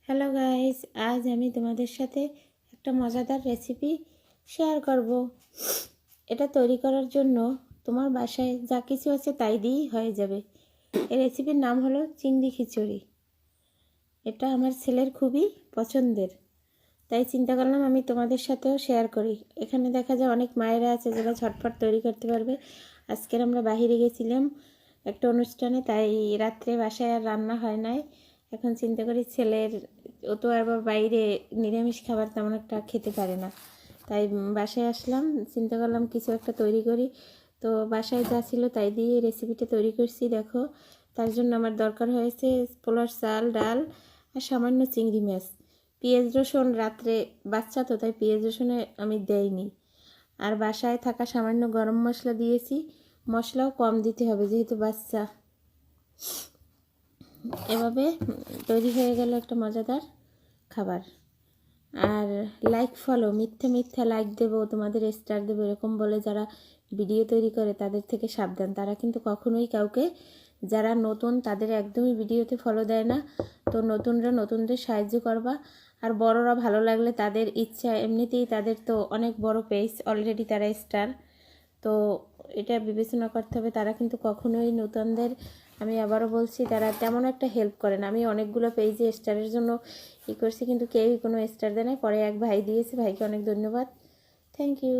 Hello guys, আজ আমি তোমাদের সাথে একটা মজাদার রেসিপি শেয়ার করব। এটা তৈরি করার জন্য তোমার বাসায় যা কিছু আছে তাই দিয়েই হয়ে যাবে। এই রেসিপির নাম হলো চিংড়ি খিচুড়ি। এটা আমার ছেলের খুবই পছন্দের, তাই চিন্তা করলাম আমি তোমাদের সাথেও শেয়ার করি। এখানে দেখা যায় অনেক মায়েরা আছে যারা ঝটপট তৈরি করতে পারবে। আজকের আমরা বাহিরে গেছিলাম একটা অনুষ্ঠানে, তাই রাত্রে বাসায় আর রান্না হয় নাই। এখন চিন্তা করি ছেলের, ও তো আবার বাইরে নিরামিষ খাবার তেমন একটা খেতে পারে না, তাই বাসায় আসলাম, চিন্তা করলাম কিছু একটা তৈরি করি। তো বাসায় যা ছিল তাই দিয়ে রেসিপিটা তৈরি করছি। দেখো, তার জন্য আমার দরকার হয়েছে পোলার চাল, ডাল আর সামান্য চিংড়ি মাছ। পেঁয়াজ রসুন রাত্রে বাচ্চা তো, তাই পেঁয়াজ রসুনে আমি দেইনি। আর বাসায় থাকা সামান্য গরম মশলা দিয়েছি, মশলাও কম দিতে হবে যেহেতু বাচ্চা। এভাবে তৈরি হয়ে গেল একটা মজাদার খাবার। আর লাইক ফলো, মিথ্যা লাইক দেবো, তোমাদের স্টার দেবো এরকম বলে যারা ভিডিও তৈরি করে তাদের থেকে সাবধান। তারা কিন্তু কখনোই কাউকে, যারা নতুন তাদের একদমই ভিডিওতে ফলো দেয় না। তো নতুনরা নতুনদের সাহায্য করবা। আর বড়রা ভালো লাগলে তাদের ইচ্ছা, এমনিতেই তাদের তো অনেক বড় পেজ, অলরেডি তারা স্টার। তো এটা বিবেচনা করতে হবে, তারা কিন্তু কখনোই নতুনদের, আমি আবারও বলছি, তারা তেমন একটা হেল্প করে না। আমি অনেকগুলো পেজে স্টারের জন্য করছি, কিন্তু কেউই কোনো স্টার দেয় না। পরে এক ভাই দিয়েছে, ভাইকে অনেক ধন্যবাদ, থ্যাংক ইউ।